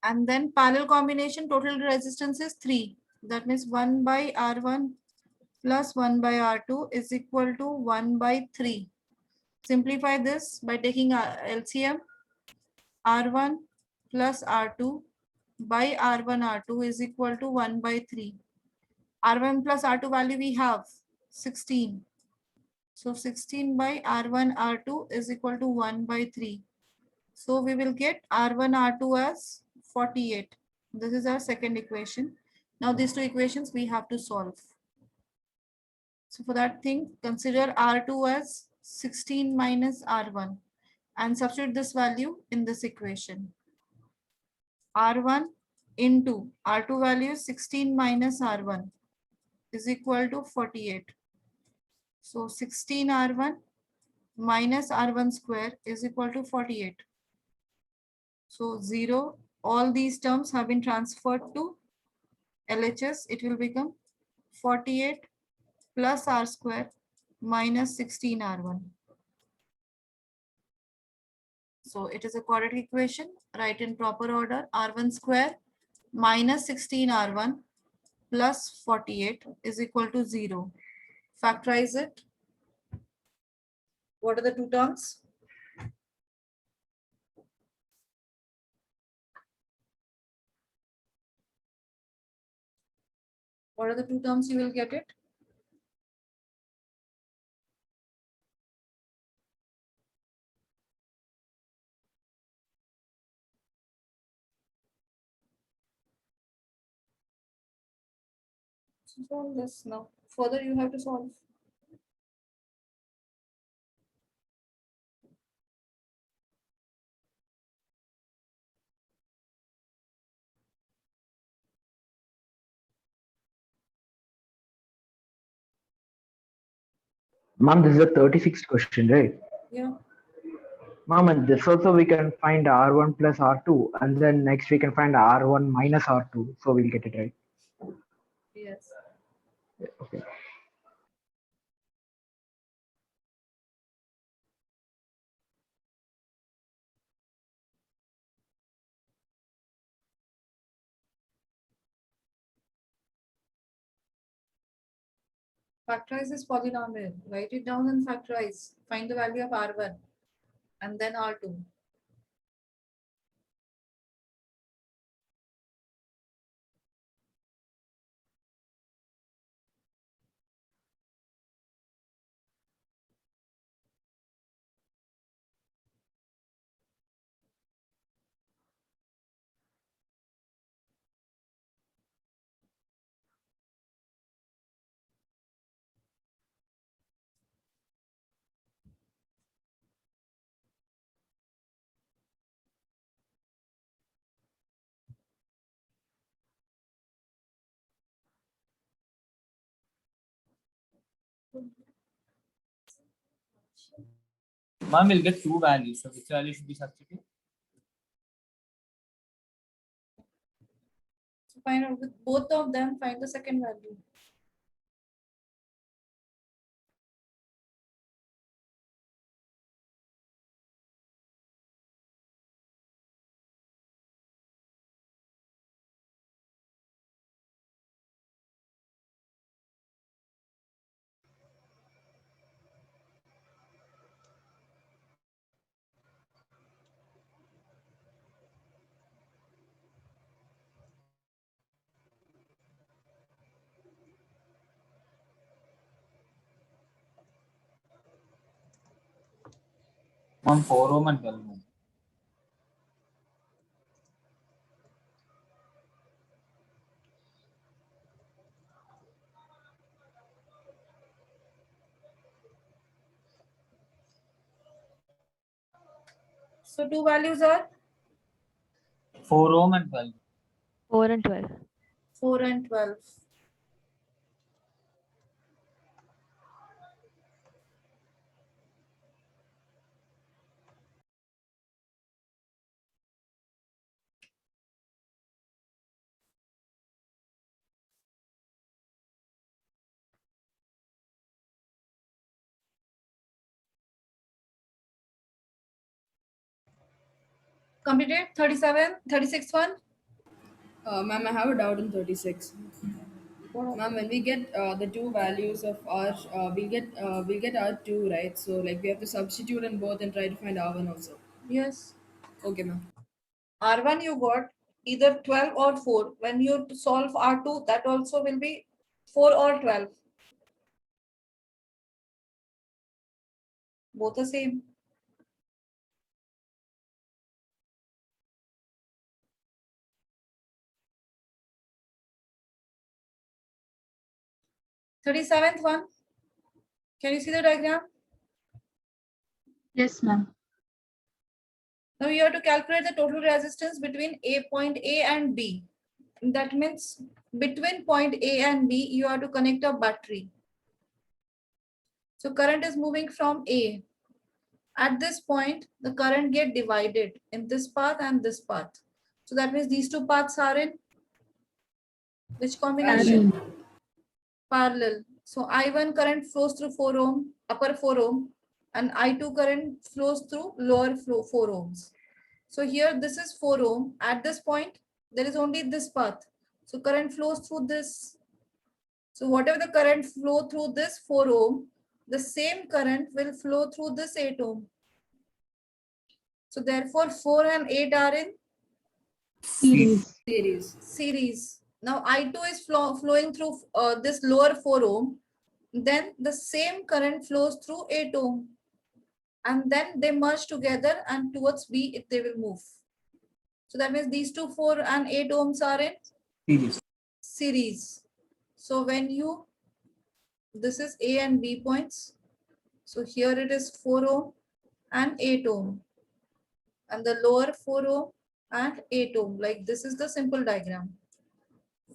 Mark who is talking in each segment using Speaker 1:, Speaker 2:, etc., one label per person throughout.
Speaker 1: And then parallel combination, total resistance is 3. That means 1 by R1 plus 1 by R2 is equal to 1 by 3. Simplify this by taking LCM. R1 plus R2 by R1 R2 is equal to 1 by 3. R1 plus R2 value we have 16. So 16 by R1 R2 is equal to 1 by 3. So we will get R1 R2 as 48. This is our second equation. Now these two equations we have to solve. So for that thing, consider R2 as 16 minus R1 and substitute this value in this equation. R1 into R2 value is 16 minus R1 is equal to 48. So 16 R1 minus R1 square is equal to 48. So 0, all these terms have been transferred to LHS. It will become 48 plus R square minus 16 R1. So it is a quadratic equation. Write in proper order. R1 square minus 16 R1 plus 48 is equal to 0. Factorize it. What are the two terms? What are the two terms you will get it? Solve this now. Further you have to solve.
Speaker 2: Ma'am, this is the 36th question, right?
Speaker 1: Yeah.
Speaker 2: Ma'am, and this also we can find R1 plus R2, and then next we can find R1 minus R2, so we'll get it right.
Speaker 1: Yes.
Speaker 2: Okay.
Speaker 1: Factorize this polynomial. Write it down and factorize. Find the value of R1 and then R2.
Speaker 3: Ma'am will get two values. So which value should be substituted?
Speaker 1: So find out with both of them, find the second value.
Speaker 3: Ma'am 4 ohm and 12 ohm.
Speaker 1: So two values are
Speaker 3: 4 ohm and 12.
Speaker 4: 4 and 12.
Speaker 1: 4 and 12. Completed 37, 36 one.
Speaker 4: Ma'am, I have a doubt in 36. Ma'am, when we get the two values of R, we'll get R2, right? So like we have to substitute in both and try to find R1 also.
Speaker 1: Yes.
Speaker 4: Okay, ma'am.
Speaker 1: R1 you got either 12 or 4. When you solve R2, that also will be 4 or 12. Both the same. Thirty-seventh one. Can you see the diagram?
Speaker 5: Yes, ma'am.
Speaker 1: Now you have to calculate the total resistance between point A and B. That means between point A and B, you have to connect a battery. So current is moving from A. At this point, the current get divided in this path and this path. So that means these two paths are in which combination? Parallel. So I1 current flows through 4 ohm, upper 4 ohm, and I2 current flows through lower 4 ohms. So here this is 4 ohm. At this point, there is only this path. So current flows through this. So whatever the current flow through this 4 ohm, the same current will flow through this 8 ohm. So therefore 4 and 8 are in series. Now I2 is flowing through this lower 4 ohm. Then the same current flows through 8 ohm. And then they merge together and towards B they will move. So that means these two 4 and 8 ohms are in series. So when you, this is A and B points. So here it is 4 ohm and 8 ohm. And the lower 4 ohm and 8 ohm. Like this is the simple diagram.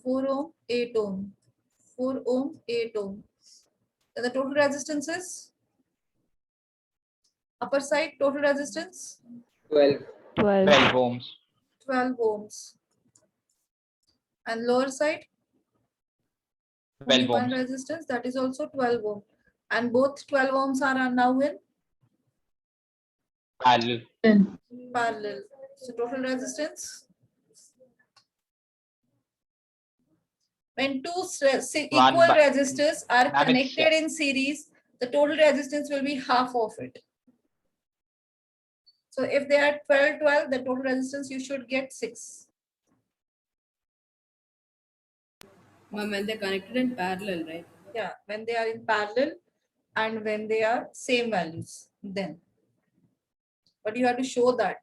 Speaker 1: 4 ohm, 8 ohm. 4 ohm, 8 ohm. And the total resistance is upper side total resistance
Speaker 2: 12.
Speaker 5: 12.
Speaker 6: 12 ohms.
Speaker 1: 12 ohms. And lower side
Speaker 6: 12
Speaker 1: one
Speaker 6: ohms.
Speaker 1: resistance that is also 12 ohm. And both 12 ohms are now in
Speaker 6: Parallel.
Speaker 1: parallel. So total resistance. When two equal
Speaker 6: by-
Speaker 1: resistors are
Speaker 6: Ma'am, it's-
Speaker 1: connected in series, the total resistance will be half of it. So if they are 12, 12, the total resistance you should get 6.
Speaker 4: Ma'am, when they're connected in parallel, right?
Speaker 1: Yeah, when they are in parallel and when they are same values, then. But you have to show that.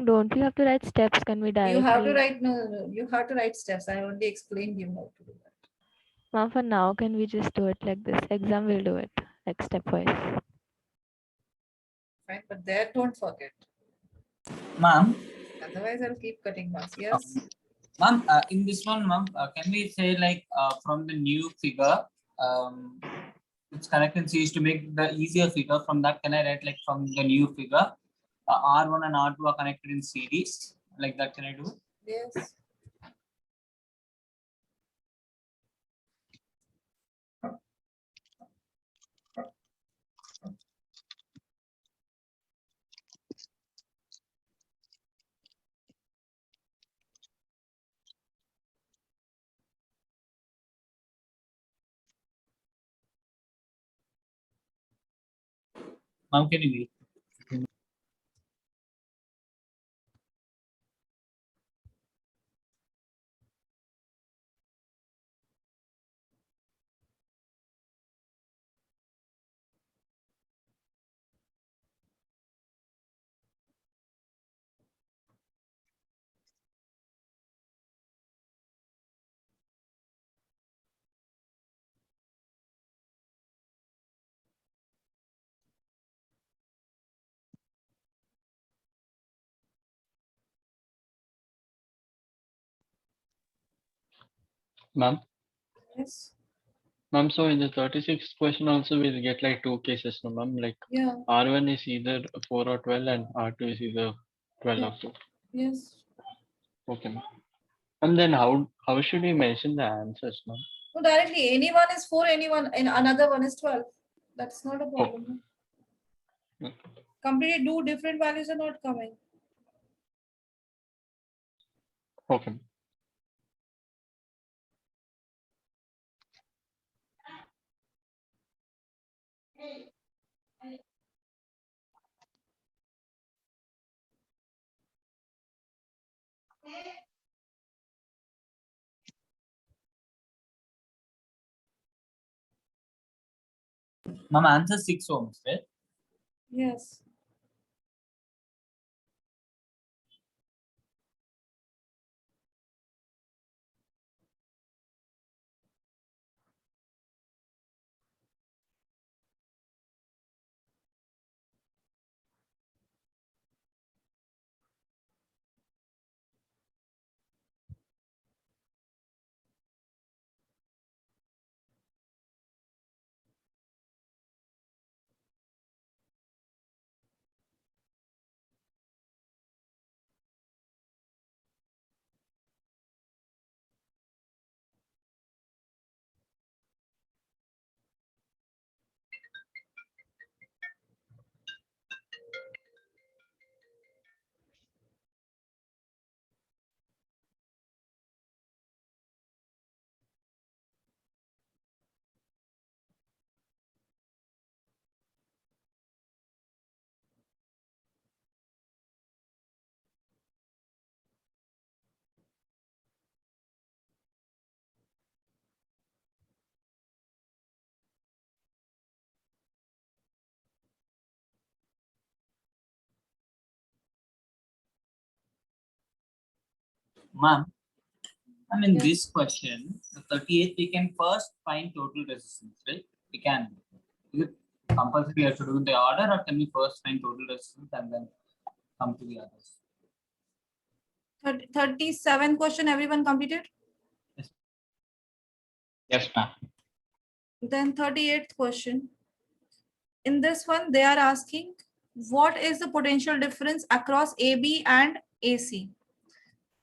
Speaker 5: Don't we have to write steps? Can we directly?
Speaker 1: You have to write, no, you have to write steps. I only explained you how to do that.
Speaker 5: Ma'am, for now, can we just do it like this? Exam will do it, like stepwise.
Speaker 1: Fine, but there don't forget.
Speaker 3: Ma'am,
Speaker 1: Otherwise, I'll keep cutting marks. Yes.
Speaker 3: ma'am, in this one, ma'am, can we say like from the new figure, it's connected series to make the easier figure. From that, can I write like from the new figure, R1 and R2 are connected in series? Like that, can I do?
Speaker 1: Yes.
Speaker 3: Ma'am, can you wait?
Speaker 6: Ma'am,
Speaker 1: Yes.
Speaker 6: ma'am, so in the 36th question also we'll get like two cases, no, ma'am? Like
Speaker 1: Yeah.
Speaker 6: R1 is either 4 or 12 and R2 is either 12
Speaker 1: Yeah.
Speaker 6: or 4.
Speaker 1: Yes.
Speaker 6: Okay, ma'am. And then how should we mention the answers, ma'am?
Speaker 1: No, directly. Anyone is 4, anyone, and another one is 12. That's not a problem.
Speaker 6: Okay.
Speaker 1: Completely two different values are not coming.
Speaker 6: Okay.
Speaker 3: Ma'am, answer 6 ohms, right?
Speaker 1: Yes.
Speaker 3: Ma'am, in
Speaker 1: Yes.
Speaker 3: this question, the 38th, we can first find total resistance, right? We can. Is it compulsory we have to do in the order, or can we first find total resistance and then come to the others?
Speaker 1: 37 question, everyone completed?
Speaker 6: Yes, ma'am.
Speaker 1: Then 38th question. In this one, they are asking, what is the potential difference across AB and AC?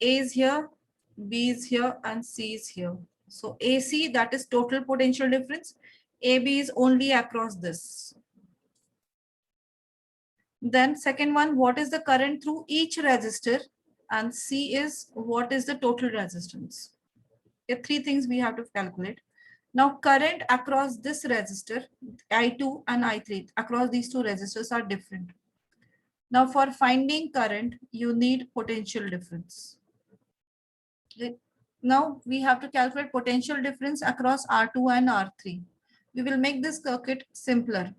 Speaker 1: A is here, B is here, and C is here. So AC, that is total potential difference. AB is only across this. Then second one, what is the current through each resistor? And C is what is the total resistance? Okay, 3 things we have to calculate. Now current across this resistor, I2 and I3, across these 2 resistors are different. Now for finding current, you need potential difference. Okay. Now we have to calculate potential difference across R2 and R3. We will make this circuit simpler.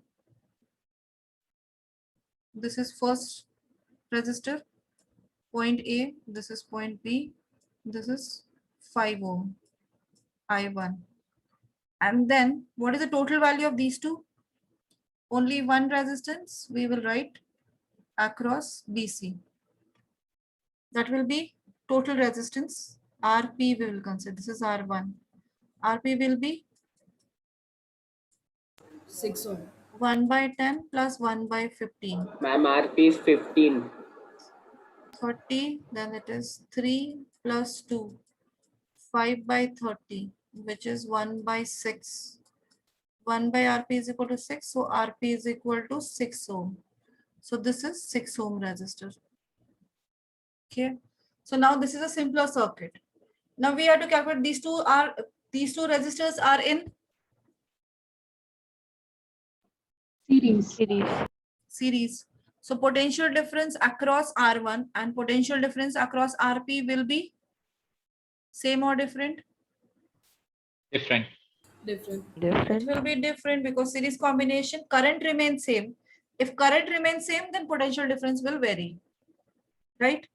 Speaker 1: This is first resistor, point A, this is point B, this is 5 ohm, I1. And then what is the total value of these two? Only one resistance, we will write across BC. That will be total resistance. RP we will consider, this is R1. RP will be
Speaker 4: 6 ohm.
Speaker 1: 1 by 10 plus 1 by 15.
Speaker 7: Ma'am, RP is 15.
Speaker 1: 30, then it is 3 plus 2, 5 by 30, which is 1 by 6. 1 by RP is equal to 6, so RP is equal to 6 ohm. So this is 6 ohm resistor. Okay, so now this is a simpler circuit. Now we have to calculate these two resistors are in series. So potential difference across R1 and potential difference across RP will be same or different?
Speaker 6: Different.
Speaker 4: Different.
Speaker 1: It
Speaker 5: Different.
Speaker 1: will be different because series combination, current remains same. If current remains same, then potential difference will vary, right?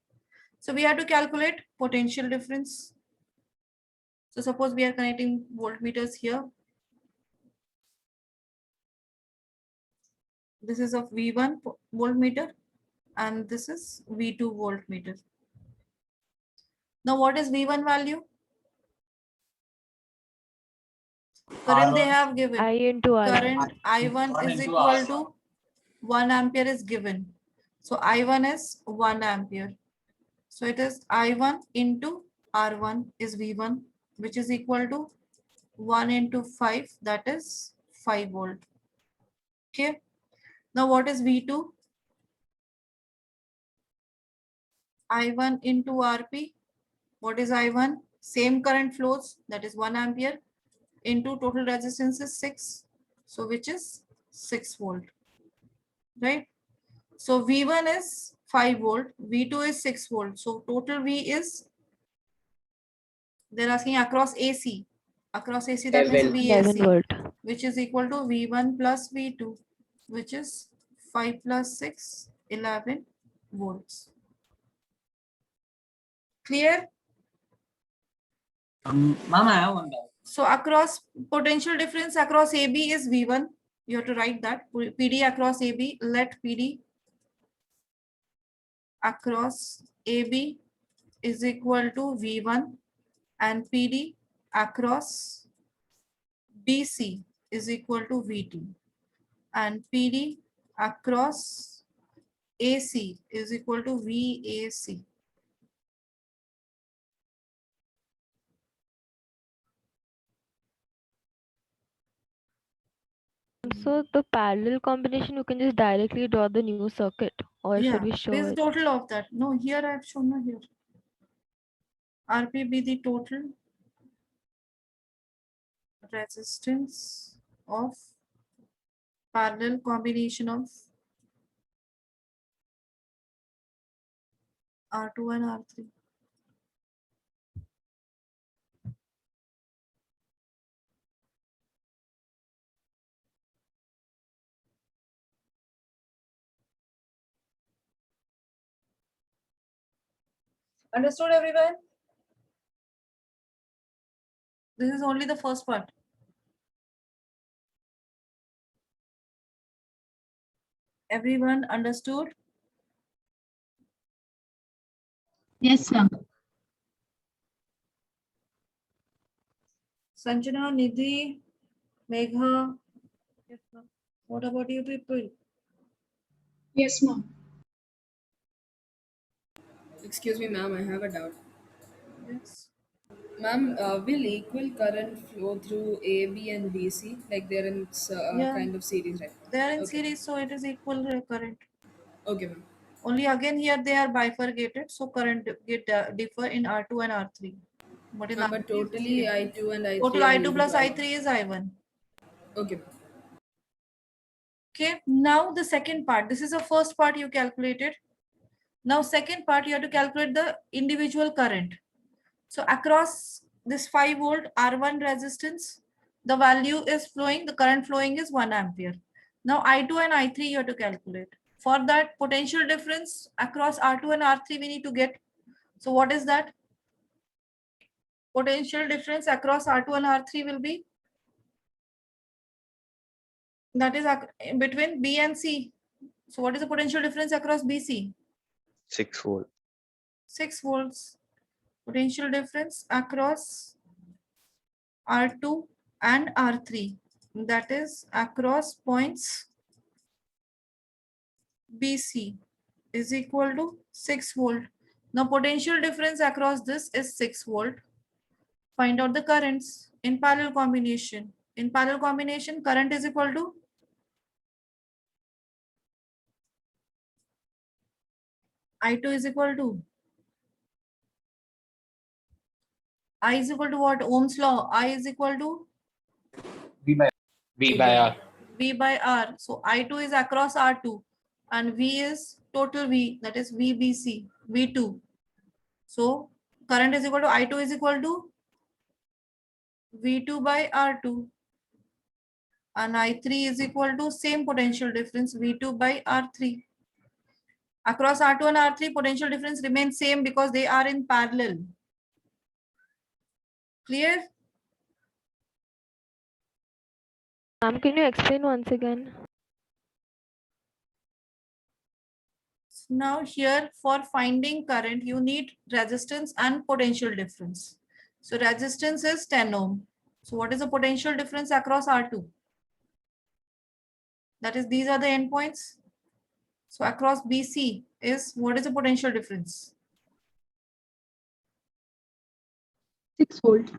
Speaker 1: So we have to calculate potential difference. So suppose we are connecting voltmeters here. This is of V1 voltmeter and this is V2 voltmeter. Now what is V1 value? Current they have given.
Speaker 5: I into I.
Speaker 1: Current I1 is equal to 1 ampere is given. So I1 is 1 ampere. So it is I1 into R1 is V1, which is equal to 1 into 5, that is 5 volt. Okay. Now what is V2? I1 into RP. What is I1? Same current flows, that is 1 ampere into total resistance is 6. So which is 6 volt, right? So V1 is 5 volt, V2 is 6 volt. So total V is, they're asking across AC. Across AC, that means
Speaker 7: 11.
Speaker 5: 11
Speaker 1: VAC,
Speaker 5: volt.
Speaker 1: which is equal to V1 plus V2, which is 5 plus 6, 11 volts. Clear?
Speaker 3: Ma'am, I have one doubt.
Speaker 1: So across potential difference across AB is V1. You have to write that. PD across AB, let PD across AB is equal to V1 and PD across BC is equal to V2 and PD across AC is equal to VAC.
Speaker 5: So the parallel combination, you can just directly draw the new circuit, or
Speaker 1: Yeah,
Speaker 5: should we show
Speaker 1: this is
Speaker 5: it?
Speaker 1: total of that. No, here I have shown no here. RP be the total resistance of parallel combination of R2 and R3. Understood, everyone? This is only the first part. Everyone understood?
Speaker 8: Yes, sir.
Speaker 1: Sanjana, Nidhi, Megha. Yes, ma'am. What about you people?
Speaker 8: Yes, ma'am.
Speaker 4: Excuse me, ma'am, I have a doubt.
Speaker 1: Yes.
Speaker 4: Ma'am, will equal current flow through A, B, and BC? Like they're in
Speaker 1: Yeah.
Speaker 4: kind of series, right?
Speaker 1: They are in
Speaker 4: Okay.
Speaker 1: series, so it is equal current.
Speaker 4: Okay, ma'am.
Speaker 1: Only again here they are bifurcated, so current get differ in R2 and R3. But in
Speaker 4: Ma'am, but
Speaker 1: R3 is the
Speaker 4: totally
Speaker 1: same.
Speaker 4: I2 and I3
Speaker 1: Total
Speaker 4: are
Speaker 1: I2
Speaker 4: equal
Speaker 1: plus
Speaker 4: to
Speaker 1: I3 is I1.
Speaker 4: Okay, ma'am.
Speaker 1: Okay, now the second part. This is the first part you calculated. Now second part you have to calculate the individual current. So across this 5 volt R1 resistance, the value is flowing, the current flowing is 1 ampere. Now I2 and I3 you have to calculate. For that potential difference across R2 and R3 we need to get. So what is that? Potential difference across R2 and R3 will be, that is between B and C. So what is the potential difference across BC?
Speaker 9: 6 volt.
Speaker 1: 6 volts. Potential difference across R2 and R3, that is across points BC is equal to 6 volt. Now potential difference across this is 6 volt. Find out the currents in parallel combination. In parallel combination, current is equal to I2 is equal to I is equal to what? Ohm's law. I is equal to
Speaker 6: V by R.
Speaker 1: V by R. So I2 is across R2 and V is total V, that is VBC, V2. So current is equal to I2 is equal to V2 by R2 and I3 is equal to same potential difference V2 by R3. Across R2 and R3 potential difference remains same because they are in parallel. Clear?
Speaker 5: Ma'am, can you explain once again?
Speaker 1: Now here for finding current you need resistance and potential difference. So resistance is 10 ohm. So what is the potential difference across R2? That is, these are the endpoints. So across BC is, what is the potential difference?
Speaker 8: 6 volt.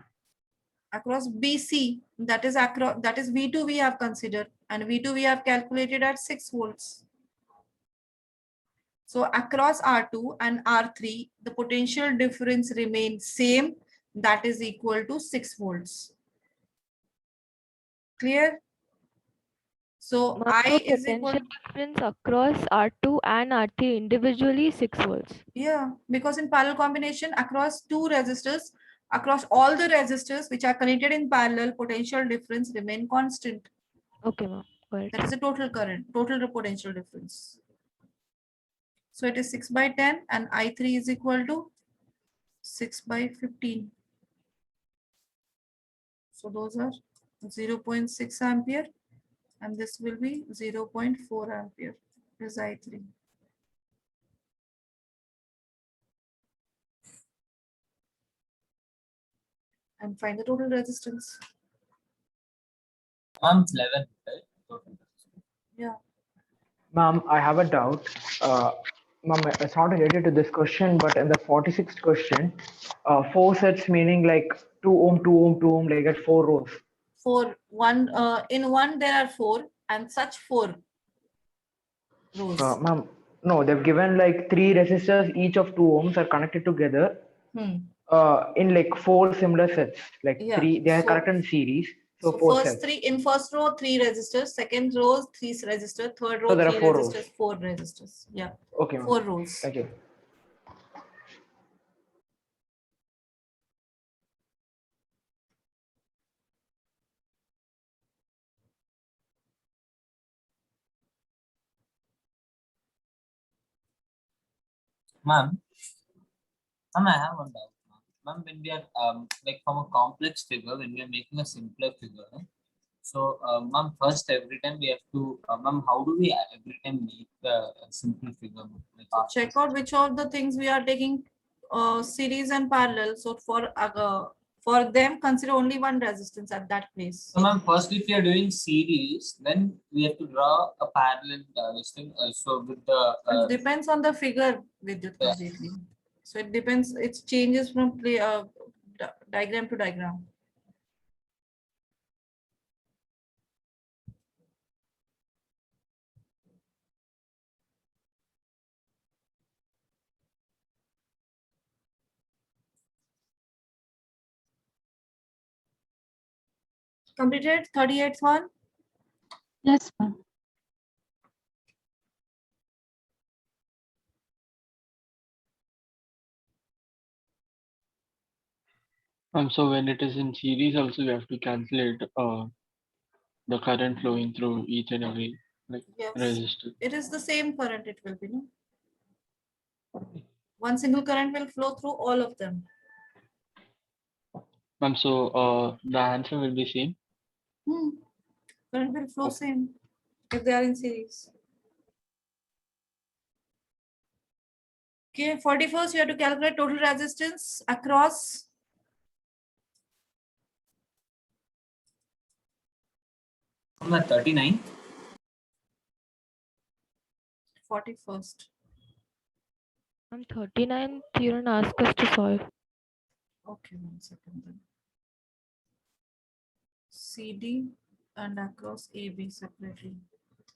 Speaker 1: Across BC, that is V2 we have considered, and V2 we have calculated at 6 volts. So across R2 and R3, the potential difference remains same, that is equal to 6 volts. Clear? So
Speaker 5: Ma'am,
Speaker 1: I
Speaker 5: so
Speaker 1: is equal,
Speaker 5: potential difference across R2 and R3 individually 6 volts.
Speaker 1: yeah, because in parallel combination across two resistors, across all the resistors which are connected in parallel, potential difference remain constant.
Speaker 5: Okay, ma'am. Got it.
Speaker 1: That is the total current, total potential difference. So it is 6 by 10 and I3 is equal to 6 by 15. So those are 0.6 ampere and this will be 0.4 ampere is I3. And find the total resistance.
Speaker 3: Ma'am, 11, right? Total.
Speaker 1: Yeah.
Speaker 2: Ma'am, I have a doubt. Ma'am, it's not related to this question, but in the 46th question, 4 sets meaning like 2 ohm, 2 ohm, 2 ohm, like at 4 rows.
Speaker 1: For one, in one there are 4 and such 4 rows.
Speaker 2: Ma'am, no, they've given like 3 resistors, each of 2 ohms are connected together in like 4 similar sets, like
Speaker 1: Yeah,
Speaker 2: 3, they are
Speaker 1: so-
Speaker 2: connected in series. So,
Speaker 1: So
Speaker 2: 4
Speaker 1: first
Speaker 2: sets.
Speaker 1: 3 in first row 3 resistors, second row 3 resistors, third row
Speaker 2: So there are
Speaker 1: 3
Speaker 2: 4 rows.
Speaker 1: resistors, 4 resistors. Yeah,
Speaker 2: Okay, ma'am.
Speaker 1: 4 rows.
Speaker 2: Thank you.
Speaker 3: Ma'am, I have one doubt. Ma'am, when we are like from a complex figure, when we are making a simpler figure, so ma'am, first every time we have to, ma'am, how do we every time make the simple figure? Like
Speaker 1: So
Speaker 3: after-
Speaker 1: check out which of the things we are taking series and parallel. So for them, consider only one resistance at that place.
Speaker 3: So ma'am, first if we are doing series, then we have to draw a parallel this thing. So with the
Speaker 1: It depends on the figure, Vidyut,
Speaker 3: Yeah.
Speaker 1: completely. So it depends. It changes from diagram to diagram. Completed 38th one.
Speaker 8: Yes, ma'am.
Speaker 6: So when it is in series also we have to calculate the current flowing through each and every like
Speaker 1: Yes.
Speaker 6: resistor.
Speaker 1: It is the same current. It will be, no? One single current will flow through all of them.
Speaker 6: So the answer will be same.
Speaker 1: Current will flow same if they are in series. Okay, 41st, you have to calculate total resistance across
Speaker 3: 39.
Speaker 1: 41st.
Speaker 5: I'm 39. You don't ask us to solve.
Speaker 1: Okay, 1 second then. CD and across AB separately.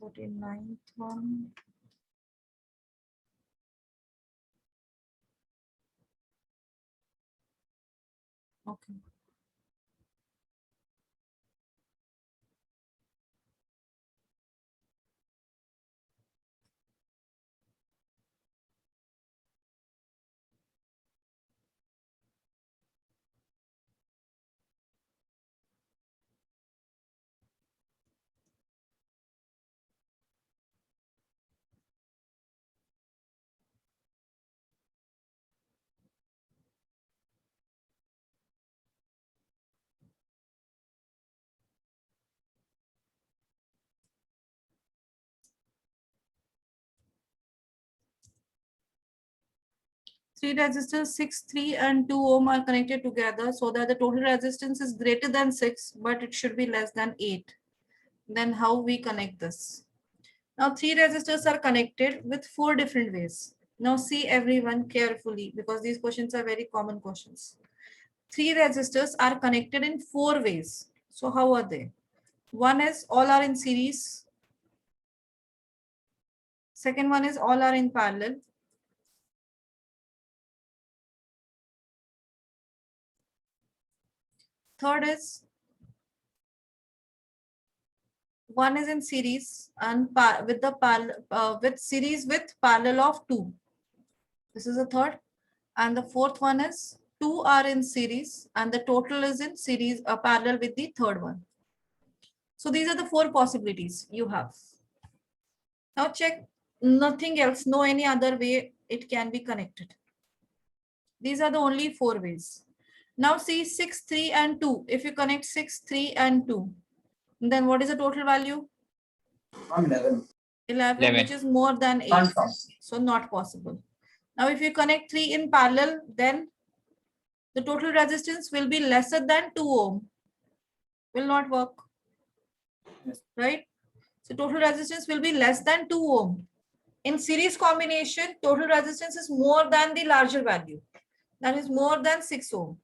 Speaker 1: 39th one. Okay. Three resistors 6, 3 and 2 ohm are connected together so that the total resistance is greater than 6, but it should be less than 8. Then how we connect this? Now 3 resistors are connected with 4 different ways. Now see everyone carefully because these questions are very common questions. 3 resistors are connected in 4 ways. So how are they? One is all are in series. Second one is all are in parallel. Third is one is in series and with series with parallel of 2. This is the third. And the fourth one is 2 are in series and the total is in series parallel with the third one. So these are the 4 possibilities you have. Now check nothing else, no any other way it can be connected. These are the only 4 ways. Now see 6, 3 and 2. If you connect 6, 3 and 2, then what is the total value?
Speaker 3: 11.
Speaker 1: 11, which is more than 8.
Speaker 3: Confirm.
Speaker 1: So not possible. Now if you connect 3 in parallel, then the total resistance will be lesser than 2 ohm. Will not work.
Speaker 3: Yes.
Speaker 1: Right? So total resistance will be less than 2 ohm. In series combination, total resistance is more than the larger value. That is more than 6 ohm.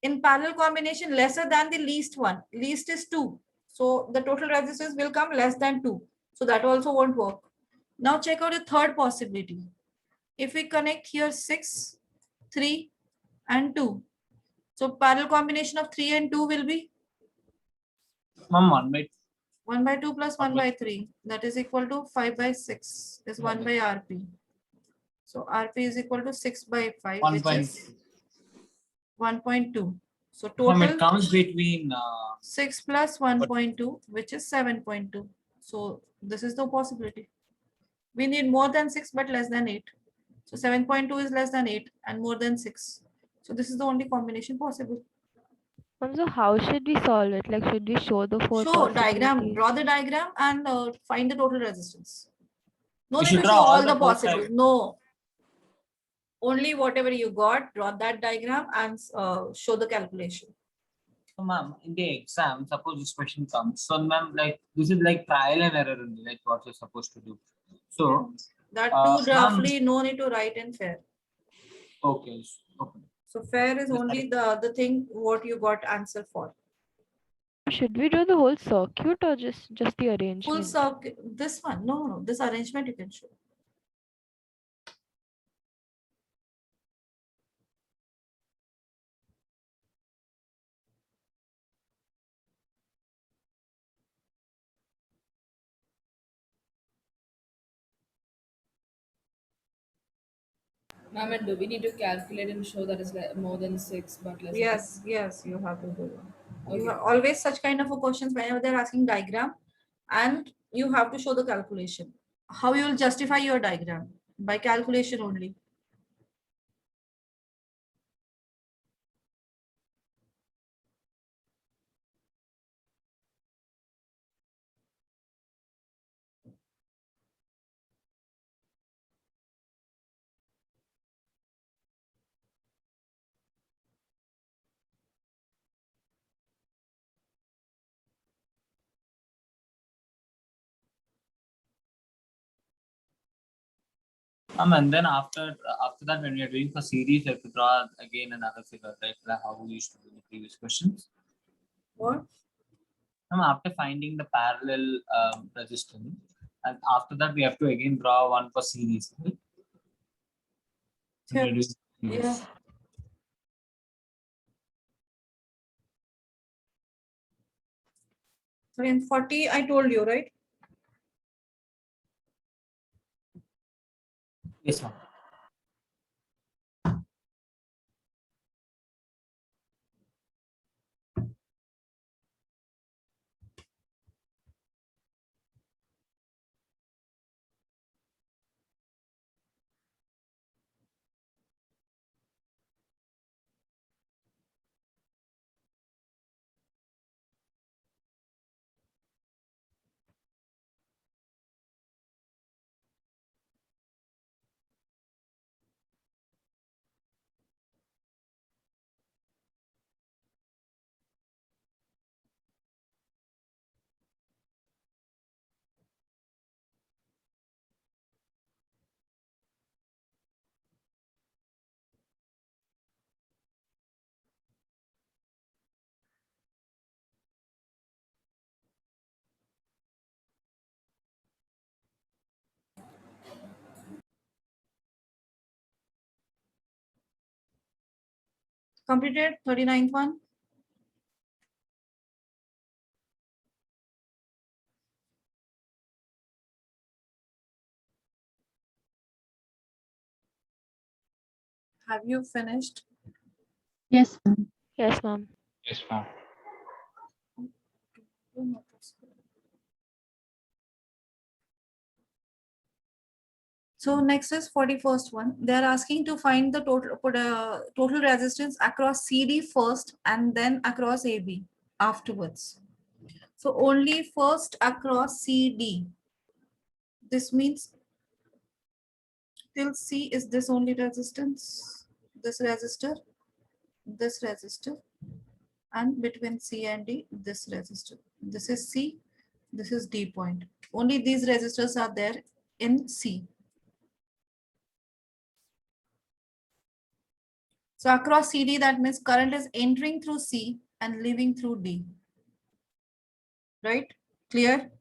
Speaker 1: In parallel combination, lesser than the least one. Least is 2. So the total resistance will come less than 2. So that also won't work. Now check out the third possibility. If we connect here 6, 3 and 2. So parallel combination of 3 and 2 will be
Speaker 3: Ma'am, 1 by
Speaker 1: 1 by 2 plus 1 by 3. That is equal to 5 by 6 is 1 by RP. So RP is equal to 6 by 5,
Speaker 3: 1
Speaker 1: which
Speaker 3: point.
Speaker 1: is 1.2. So
Speaker 3: Ma'am, it
Speaker 1: total
Speaker 3: comes between
Speaker 1: 6 plus 1.2, which is 7.2. So this is the possibility. We need more than 6, but less than 8. So 7.2 is less than 8 and more than 6. So this is the only combination possible.
Speaker 5: So how should we solve it? Like, should we show the 4
Speaker 1: Show diagram,
Speaker 5: possibilities?
Speaker 1: draw the diagram and find the total resistance. No
Speaker 3: You
Speaker 1: need
Speaker 3: should
Speaker 1: to
Speaker 3: draw
Speaker 1: show
Speaker 3: all
Speaker 1: all
Speaker 3: the
Speaker 1: the
Speaker 3: four
Speaker 1: possible.
Speaker 3: sides.
Speaker 1: No. Only whatever you got, draw that diagram and show the calculation.
Speaker 3: So, ma'am, in the exam, suppose this question comes. So, ma'am, like this is like trial and error, only, like what you're supposed to do. So,
Speaker 1: That
Speaker 3: ma'am,
Speaker 1: too roughly, no need to write in fair.
Speaker 3: okay, okay.
Speaker 1: So fair is only the thing what you got answer for.
Speaker 5: Should we draw the whole circuit or just the
Speaker 1: Full
Speaker 5: arrangement?
Speaker 1: circuit, this one, no, this arrangement you can show.
Speaker 4: Ma'am, and do we need to calculate and show that it's like more than 6 but less?
Speaker 1: Yes, yes, you have to do it. You
Speaker 4: Okay.
Speaker 1: have always such kind of a questions whenever they're asking diagram, and you have to show the calculation. How you will justify your diagram? By calculation only.
Speaker 3: And then after that, when we are doing for series, you have to draw again another figure, right? Like how we used to do in the previous questions.
Speaker 1: What?
Speaker 3: After finding the parallel resistance, and after that we have to again draw one for series. Right? When we are doing series.
Speaker 1: Yeah. So in 40, I told you, right?
Speaker 3: Yes, ma'am.
Speaker 1: Completed 39th one. Have you finished?
Speaker 8: Yes, ma'am.
Speaker 5: Yes, ma'am.
Speaker 6: Yes, ma'am.
Speaker 1: So next is 41st one. They are asking to find the total resistance across CD first and then across AB afterwards. So only first across CD. This means till C is this only resistance, this resistor, and between C and D, this resistor. This is C, this is D point. Only these resistors are there in C. So across CD, that means current is entering through C and leaving through D. Right? Clear?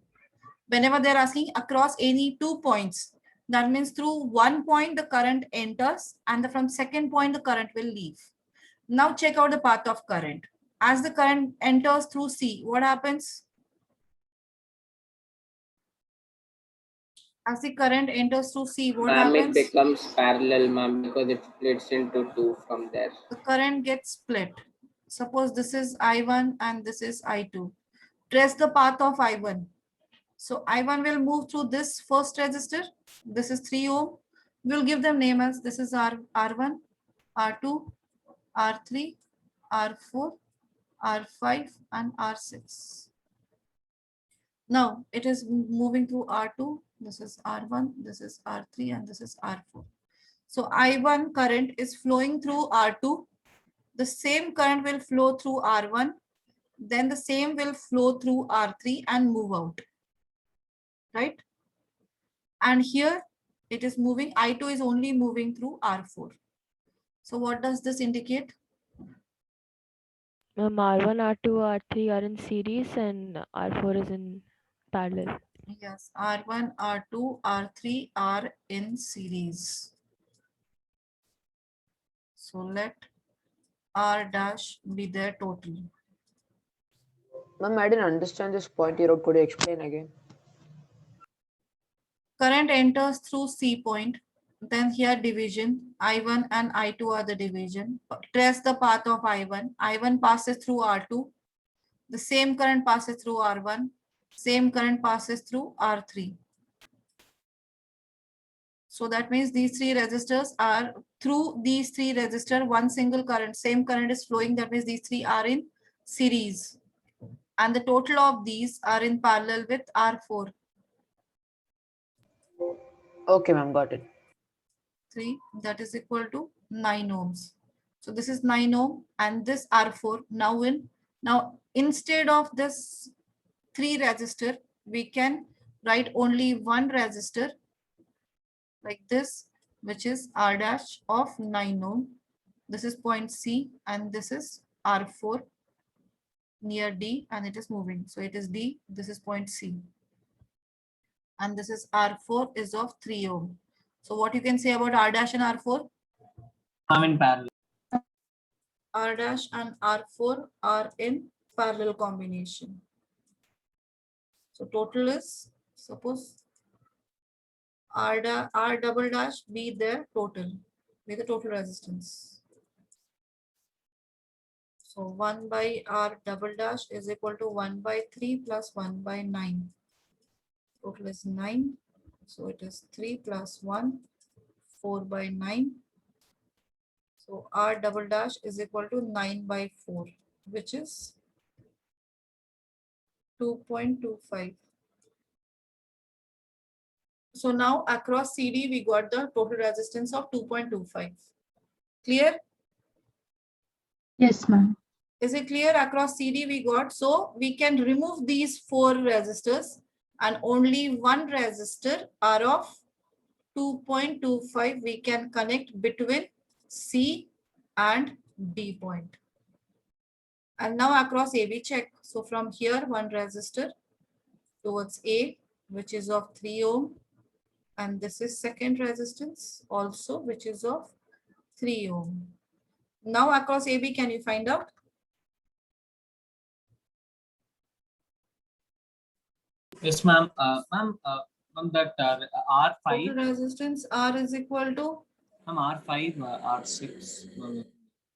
Speaker 1: Whenever they're asking across any 2 points, that means through 1 point the current enters and from second point the current will leave. Now check out the path of current. As the current enters through C, what happens? As the current enters through C, what
Speaker 7: Ma'am, it
Speaker 1: happens?
Speaker 7: becomes parallel, ma'am, because it splits into two from there.
Speaker 1: The current gets split. Suppose this is I1 and this is I2. Trace the path of I1. So I1 will move through this first resistor. This is 3 ohm. We'll give them name as this is R1, R2, R3, R4, R5, and R6. Now it is moving through R2. This is R1, this is R3, and this is R4. So I1 current is flowing through R2. The same current will flow through R1. Then the same will flow through R3 and move out. Right? And here it is moving, I2 is only moving through R4. So what does this indicate?
Speaker 5: Ma'am, R1, R2, R3 are in series and R4 is in parallel.
Speaker 1: Yes, R1, R2, R3 are in series. So let R dash be their total.
Speaker 2: Ma'am, I didn't understand this point you wrote. Could you explain again?
Speaker 1: Current enters through C point. Then here division, I1 and I2 are the division. Trace the path of I1. I1 passes through R2. The same current passes through R1. Same current passes through R3. So that means these three resistors are through these three resistors, one single current, same current is flowing. That means these three are in series. And the total of these are in parallel with R4.
Speaker 2: Okay, ma'am, got it.
Speaker 1: 3, that is equal to 9 ohms. So this is 9 ohm and this R4 now instead of this 3 resistor, we can write only one resistor like this, which is R dash of 9 ohm. This is point C and this is R4 near D and it is moving. So it is D, this is point C. And this is R4 is of 3 ohm. So what you can say about R dash and R4?
Speaker 3: I'm in parallel.
Speaker 1: R dash and R4 are in parallel combination. So total is, suppose R double dash be the total resistance. So 1 by R double dash is equal to 1 by 3 plus 1 by 9. Total is 9. So it is 3 plus 1, 4 by 9. So R double dash is equal to 9 by 4, which is 2.25. So now across CD, we got the total resistance of 2.25. Clear?
Speaker 8: Yes, ma'am.
Speaker 1: Is it clear? Across CD we got, so we can remove these 4 resistors and only one resistor R of 2.25 we can connect between C and D point. And now across AB check. So from here one resistor towards A, which is of 3 ohm, and this is second resistance also, which is of 3 ohm. Now across AB, can you find out?
Speaker 3: Yes, ma'am. Ma'am, that R5.
Speaker 1: Total resistance R is equal to
Speaker 3: Ma'am, R5, R6.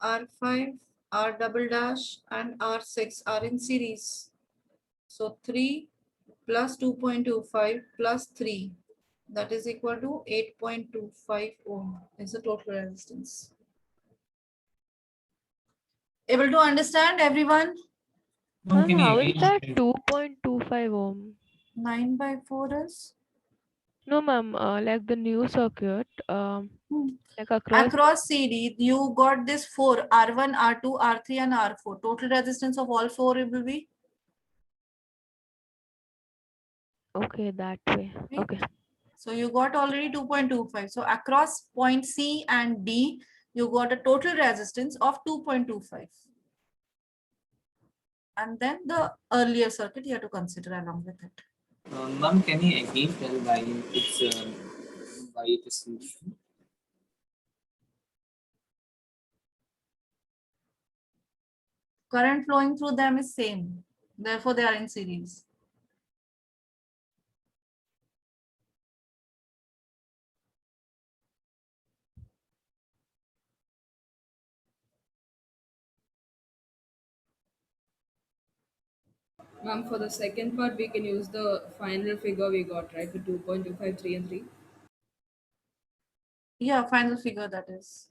Speaker 1: R5, R double dash, and R6 are in series. So 3 plus 2.25 plus 3, that is equal to 8.25 ohm is the total resistance. Able to understand, everyone?
Speaker 3: Ma'am,
Speaker 5: Ma'am,
Speaker 3: can you
Speaker 5: how is
Speaker 3: again
Speaker 5: that
Speaker 3: say-
Speaker 5: 2.25 ohm?
Speaker 1: 9 by 4 is?
Speaker 5: No, ma'am, like the new circuit,
Speaker 1: Hmm.
Speaker 5: like across.
Speaker 1: Across CD, you got this 4, R1, R2, R3, and R4. Total resistance of all 4 will be?
Speaker 5: Okay, that way.
Speaker 1: Right.
Speaker 5: Okay.
Speaker 1: So you got already 2.25. So across point C and D, you got a total resistance of 2.25. And then the earlier circuit you have to consider along with it.
Speaker 3: Ma'am, can you again tell why it is mentioned?
Speaker 1: Current flowing through them is same. Therefore, they are in series.
Speaker 4: Ma'am, for the second part, we can use the final figure we got, right? The 2.25, 3 and 3.
Speaker 1: Yeah, final figure that is.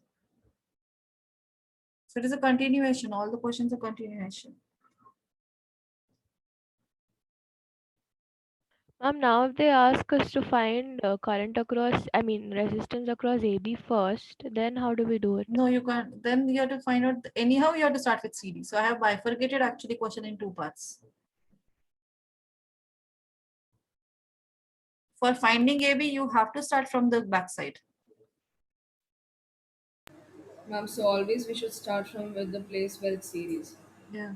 Speaker 1: So it is a continuation. All the questions are continuation.
Speaker 5: Ma'am, now if they ask us to find current across, I mean resistance across AB first, then how do we do it?
Speaker 1: No, you can't. Then you have to find out. Anyhow, you have to start with CD. So I have bifurcated actually question in 2 parts. For finding AB, you have to start from the backside.
Speaker 4: Ma'am, so always we should start from with the place where it's series.
Speaker 1: Yeah.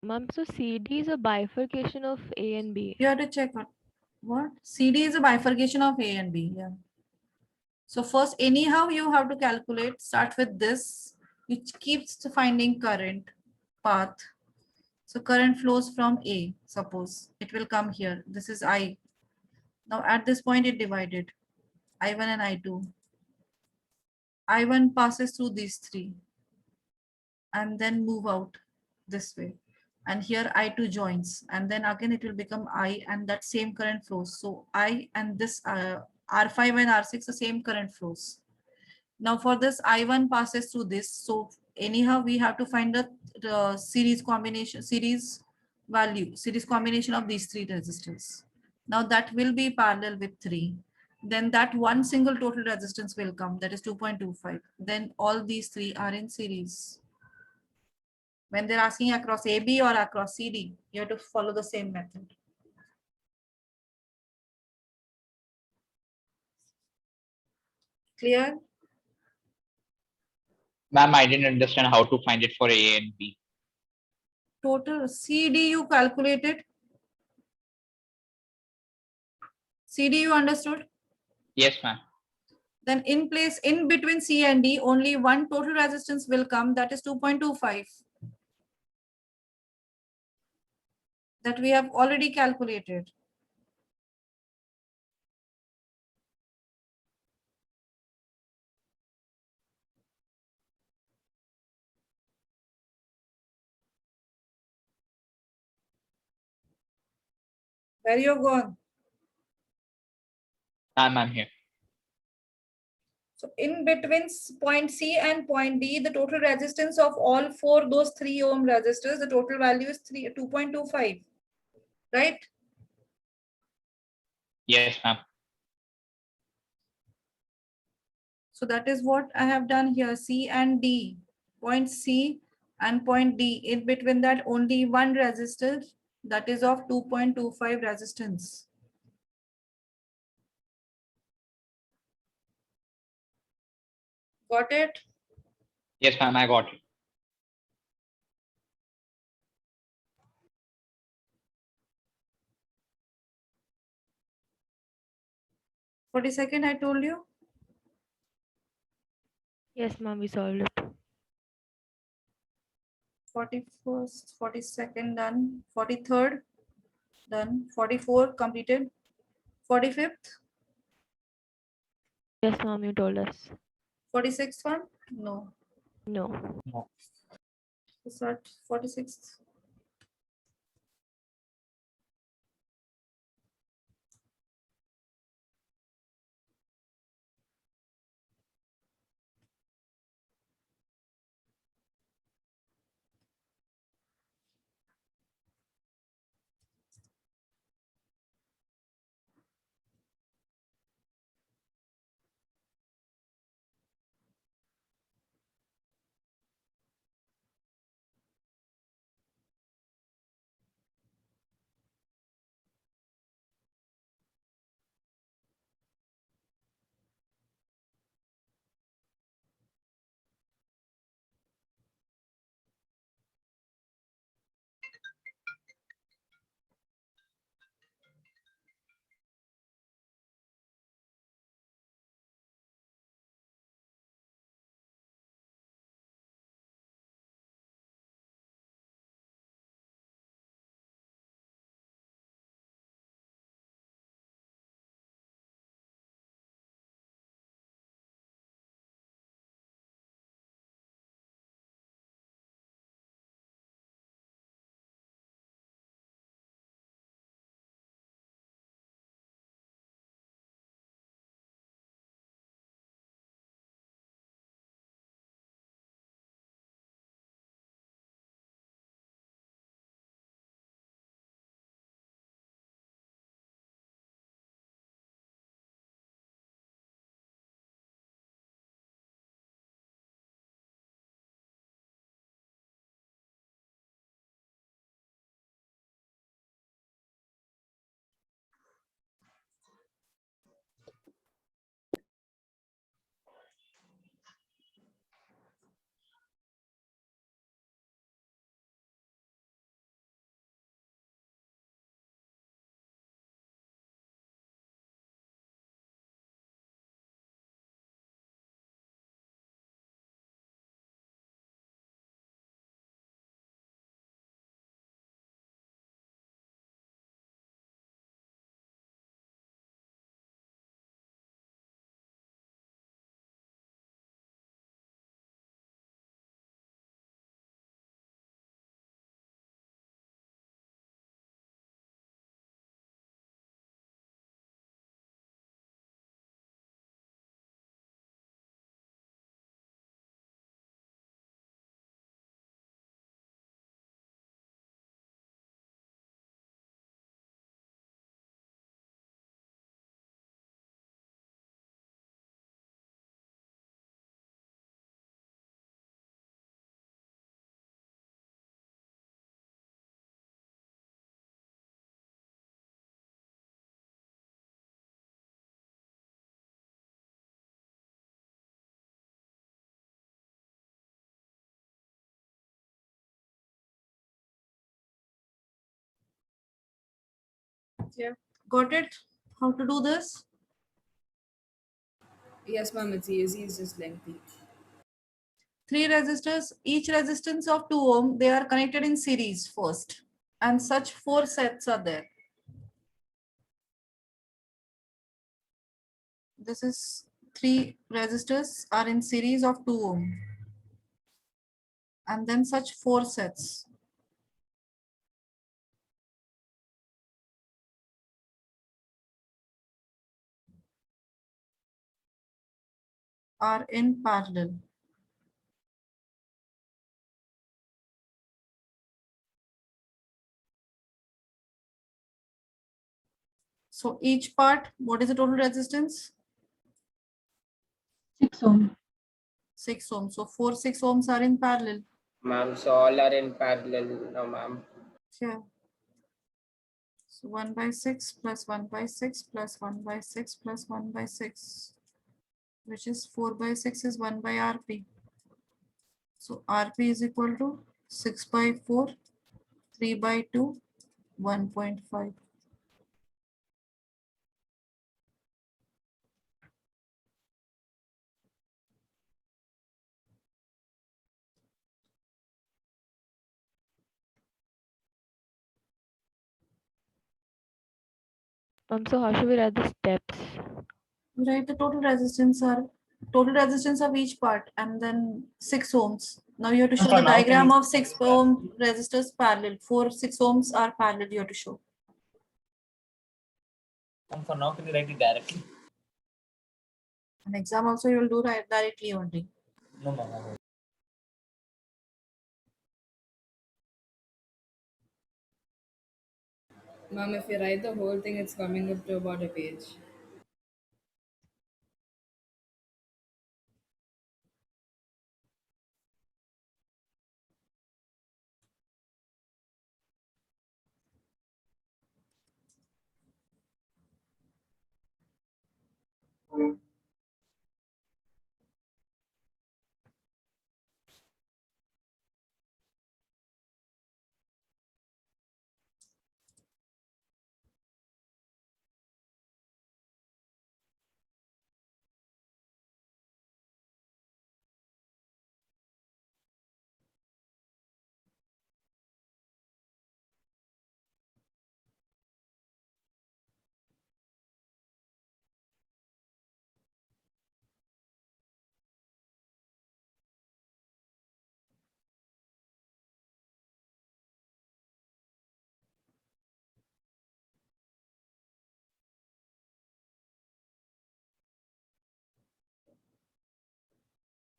Speaker 5: Ma'am, so CD is a bifurcation of A and B.
Speaker 1: You have to check out what? CD is a bifurcation of A and B. Yeah. So first, anyhow, you have to calculate, start with this, which keeps finding current path. So current flows from A, suppose it will come here. This is I. Now at this point, it divided I1 and I2. I1 passes through these 3 and then move out this way. And here I2 joins, and then again it will become I, and that same current flows. So I and this R5 and R6, the same current flows. Now for this, I1 passes through this. So anyhow, we have to find the series combination, series value, series combination of these 3 resistors. Now that will be parallel with 3. Then that one single total resistance will come, that is 2.25. Then all these 3 are in series. When they're asking across AB or across CD, you have to follow the same method. Clear?
Speaker 9: Ma'am, I didn't understand how to find it for A and B.
Speaker 1: Total CD you calculated. CD you understood?
Speaker 9: Yes, ma'am.
Speaker 1: Then in place, in between C and D, only one total resistance will come, that is 2.25. That we have already calculated. Where you gone?
Speaker 9: Ma'am, I'm here.
Speaker 1: So in between point C and point D, the total resistance of all 4, those 3 ohm resistors, the total value is 2.25, right?
Speaker 9: Yes, ma'am.
Speaker 1: So that is what I have done here, C and D. Point C and point D, in between that only one resistor, that is of 2.25 resistance. Got it?
Speaker 9: Yes, ma'am, I got it.
Speaker 1: For the second I told you.
Speaker 5: Yes, ma'am, we solved it.
Speaker 1: 41st, 42nd done, 43rd done, 44 completed, 45th.
Speaker 5: Yes, ma'am, you told us.
Speaker 1: 46th one? No.
Speaker 5: No.
Speaker 1: It's at 46th. Yeah. Got it? How to do this?
Speaker 4: Yes, ma'am, it's easy, it's just lengthy.
Speaker 1: 3 resistors, each resistance of 2 ohm, they are connected in series first. And such 4 sets are there. This is 3 resistors are in series of 2 ohm. And then such 4 sets are in parallel. So each part, what is the total resistance?
Speaker 8: 6 ohm.
Speaker 1: 6 ohms. So 4 6 ohms are in parallel.
Speaker 7: Ma'am, so all are in parallel now, ma'am.
Speaker 1: Yeah. So 1 by 6 plus 1 by 6 plus 1 by 6 plus 1 by 6, which is 4 by 6 is 1 by RP. So RP is equal to 6 by 4, 3 by 2, 1.5.
Speaker 5: So how should we write the steps?
Speaker 1: Write the total resistance of each part and then 6 ohms. Now you have to show
Speaker 3: For
Speaker 1: the
Speaker 3: now, can
Speaker 1: diagram
Speaker 3: you
Speaker 1: of 6 ohm resistors parallel. 6 ohms are parallel you have to show.
Speaker 3: And for now, can you write it directly?
Speaker 1: An exam also you will do directly only.
Speaker 3: No, ma'am.
Speaker 4: Ma'am, if you write the whole thing, it's coming up to about a page.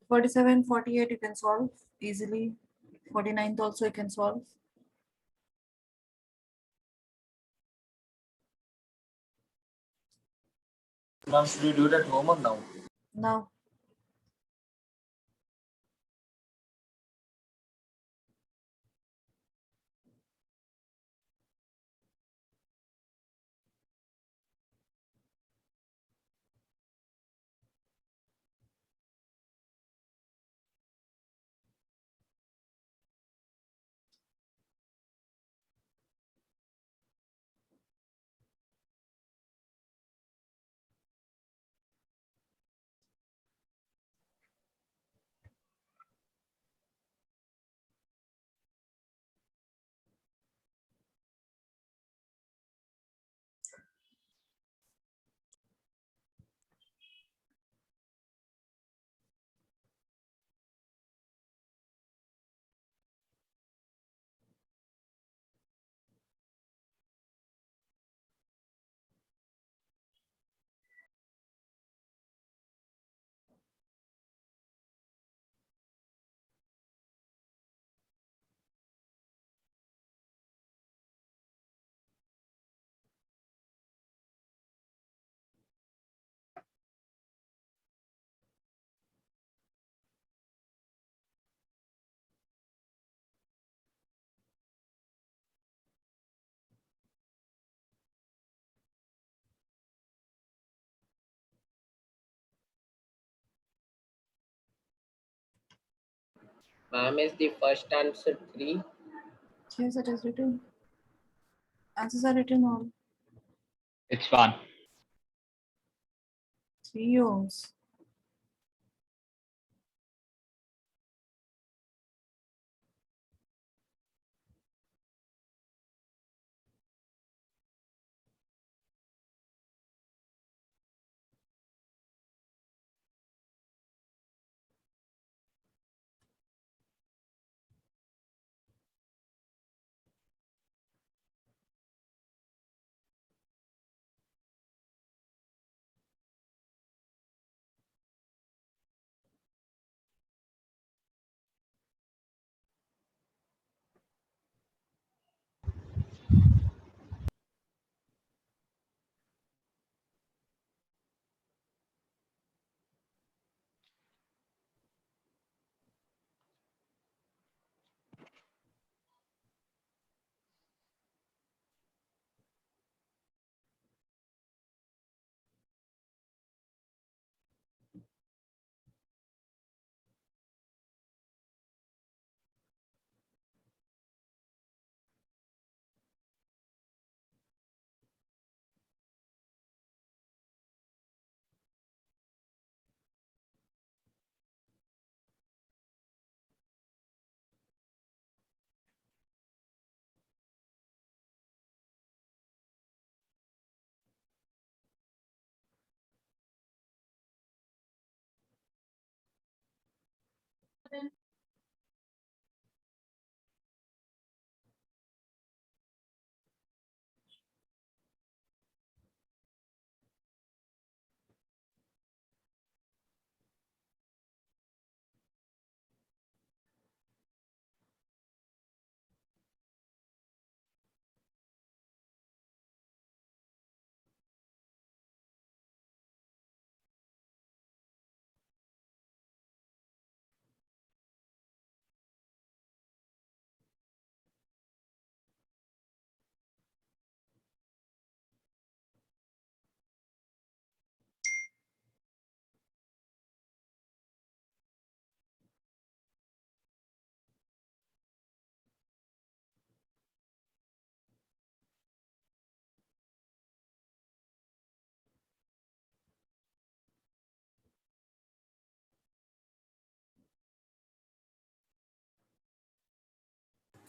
Speaker 1: Forty-seven, 48 you can solve easily. 49th also you can solve.
Speaker 3: Ma'am, should you do it at home or now?
Speaker 1: Now
Speaker 7: Ma'am, is the first answer 3?
Speaker 1: yes it is written. Answers are written all.
Speaker 9: It's 1.
Speaker 1: 3 ohms.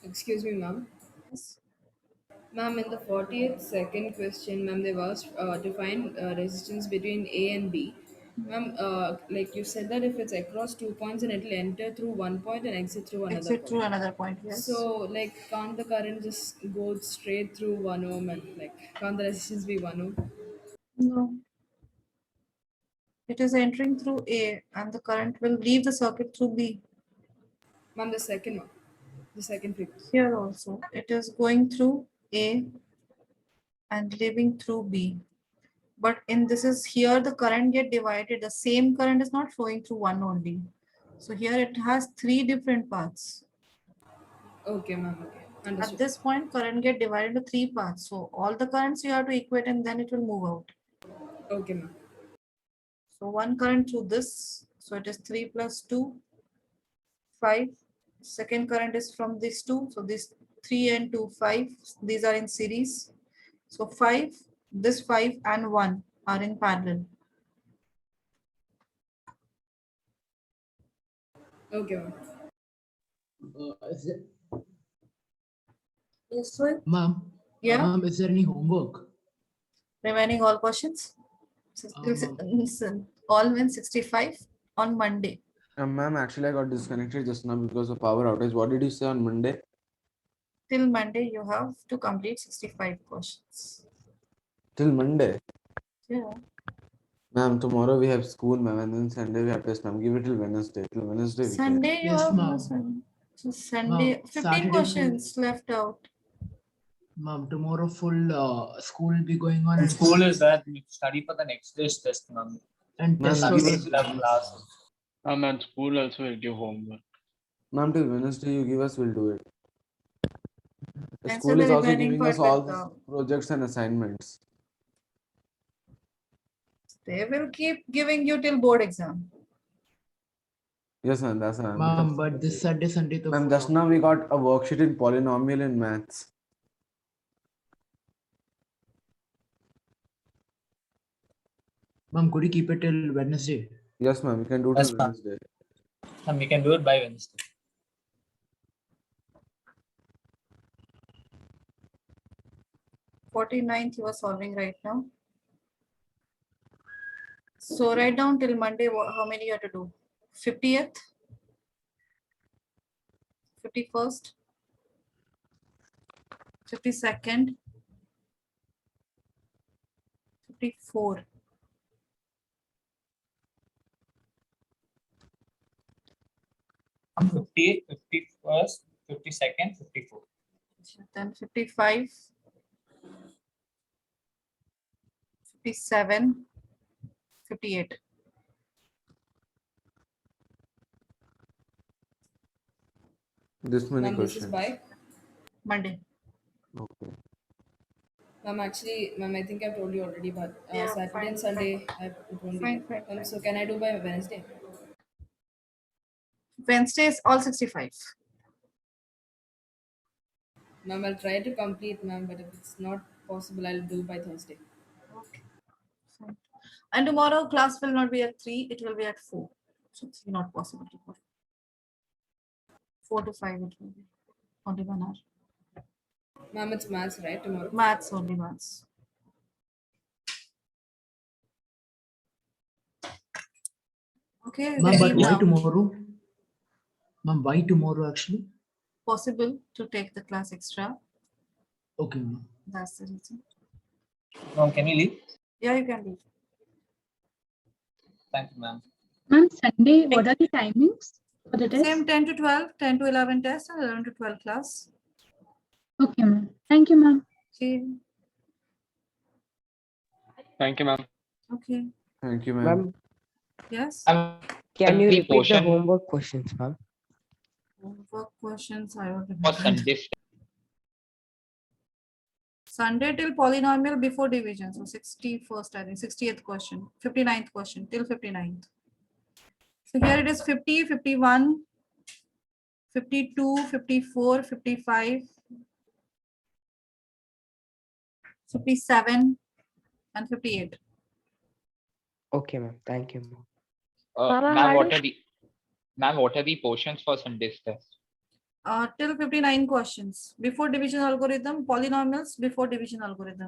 Speaker 4: Excuse me, ma'am.
Speaker 1: Yes.
Speaker 4: Ma'am, in the 40th second question, ma'am, they've asked to find resistance between A and B. Ma'am, like you said that if it's across 2 points and it'll enter through one point and exit through another
Speaker 1: Exit through
Speaker 4: point.
Speaker 1: another point. Yes.
Speaker 4: So, like, can't the current just go straight through 1 ohm and, like, can't the resistance be 1 ohm?
Speaker 1: No. It is entering through A and the current will leave the circuit through B.
Speaker 4: Ma'am, the second one, the second figure.
Speaker 1: Here also, it is going through A and leaving through B. But in this is here the current get divided. The same current is not flowing through one only. So here it has three different paths.
Speaker 4: Okay, ma'am, okay.
Speaker 1: At
Speaker 4: Understood.
Speaker 1: this point, current get divided into three parts. So all the currents you have to equate and then it will move out.
Speaker 4: Okay, ma'am.
Speaker 1: So one current through this. So it is 3 plus 2, 5. Second current is from these two. So this 3 and 2, 5. These are in series. So 5, this 5 and 1 are in parallel.
Speaker 4: Okay, ma'am.
Speaker 1: Yes, sir.
Speaker 10: Ma'am,
Speaker 1: Yeah.
Speaker 10: ma'am, is there any homework?
Speaker 1: Remaining all questions? All win 65 on Monday.
Speaker 11: Ma'am, actually I got disconnected just now because of power outage. What did you say on Monday?
Speaker 1: Till Monday, you have to complete 65 questions.
Speaker 11: Till Monday?
Speaker 1: Yeah.
Speaker 11: Ma'am, tomorrow we have school, ma'am, and then Sunday we have test, ma'am. Give it till Wednesday. Till Wednesday we can.
Speaker 1: Sunday, you
Speaker 10: Yes,
Speaker 1: have
Speaker 10: ma'am.
Speaker 1: so Sunday,
Speaker 10: Ma'am,
Speaker 1: 15
Speaker 10: Saturday
Speaker 1: questions left out.
Speaker 10: Ma'am, tomorrow full school will be going on.
Speaker 3: And school is that we study for the next day's test, ma'am.
Speaker 10: And
Speaker 11: Ma'am,
Speaker 10: test
Speaker 11: give
Speaker 10: also.
Speaker 11: us-
Speaker 3: We'll have classes.
Speaker 6: And school also will give homework.
Speaker 11: Ma'am, till Wednesday you give us, we'll do it. The
Speaker 1: And
Speaker 11: school
Speaker 1: so
Speaker 11: is
Speaker 1: the
Speaker 11: also
Speaker 1: remaining
Speaker 11: giving
Speaker 1: part
Speaker 11: us all
Speaker 1: will
Speaker 11: the
Speaker 1: come.
Speaker 11: projects and assignments.
Speaker 1: They will keep giving you till board exam.
Speaker 11: Yes, ma'am, that's ma'am.
Speaker 10: Ma'am, but this Sunday to
Speaker 11: Ma'am, just now we got a worksheet in polynomial in maths.
Speaker 10: Ma'am, could you keep it till Wednesday?
Speaker 11: Yes, ma'am, we can do it
Speaker 3: Yes,
Speaker 11: on
Speaker 3: ma'am.
Speaker 11: Wednesday.
Speaker 3: And we can do it by Wednesday.
Speaker 1: 49th you are solving right now. So write down till Monday how many you have to do. 50th, 51st, 52nd, 54.
Speaker 3: I'm 50, 51st, 52nd, 54.
Speaker 1: Then 55, 57, 58.
Speaker 11: This many
Speaker 4: Ma'am, this is
Speaker 11: questions.
Speaker 4: by?
Speaker 1: Monday.
Speaker 11: Okay.
Speaker 4: Ma'am, actually, ma'am, I think I've told you already, but
Speaker 1: Yeah,
Speaker 4: Saturday
Speaker 1: fine,
Speaker 4: and Sunday, it won't be
Speaker 1: Fine,
Speaker 4: there.
Speaker 1: fine.
Speaker 4: So can I do by Wednesday?
Speaker 1: Wednesday is all 65.
Speaker 4: Ma'am, I'll try to complete, ma'am, but if it's not possible, I'll do by Thursday.
Speaker 1: Okay. Fine. And tomorrow class will not be at 3, it will be at 4. So it's not possible tomorrow. 4 to 5 it will be. Only 1 hour.
Speaker 4: Ma'am, it's maths, right, tomorrow?
Speaker 1: Maths, only maths. Okay.
Speaker 10: Ma'am, but
Speaker 1: leave
Speaker 10: why
Speaker 1: now.
Speaker 10: tomorrow? Ma'am, why tomorrow actually?
Speaker 1: Possible to take the class extra.
Speaker 10: Okay, ma'am.
Speaker 1: That's the reason.
Speaker 3: Ma'am, can you leave?
Speaker 1: Yeah, you can leave.
Speaker 3: Thank you, ma'am.
Speaker 8: Ma'am, Sunday, what are the timings for the test?
Speaker 1: Same 10 to 12, 10 to 11 test and 11 to 12 class.
Speaker 8: Okay, ma'am. Thank you, ma'am.
Speaker 1: Okay.
Speaker 6: Thank you, ma'am.
Speaker 1: Okay.
Speaker 11: Thank you, ma'am.
Speaker 12: Ma'am,
Speaker 1: Yes.
Speaker 12: can you
Speaker 9: The
Speaker 12: repeat the
Speaker 9: portion
Speaker 12: homework questions, ma'am?
Speaker 1: Homework questions I don't
Speaker 9: for
Speaker 1: remember.
Speaker 9: Sunday.
Speaker 1: Sunday till polynomial before division. So 61st, I think 60th question, 59th question till 59th. So here it is 50, 51, 52, 54, 55, 57, and 58.
Speaker 12: Okay, ma'am. Thank you, ma'am.
Speaker 5: Mama,
Speaker 9: Ma'am,
Speaker 5: how
Speaker 9: what
Speaker 5: do-
Speaker 9: are the portions for Sunday's test?
Speaker 1: Till 59 questions. Before division algorithm, polynomials before division algorithm.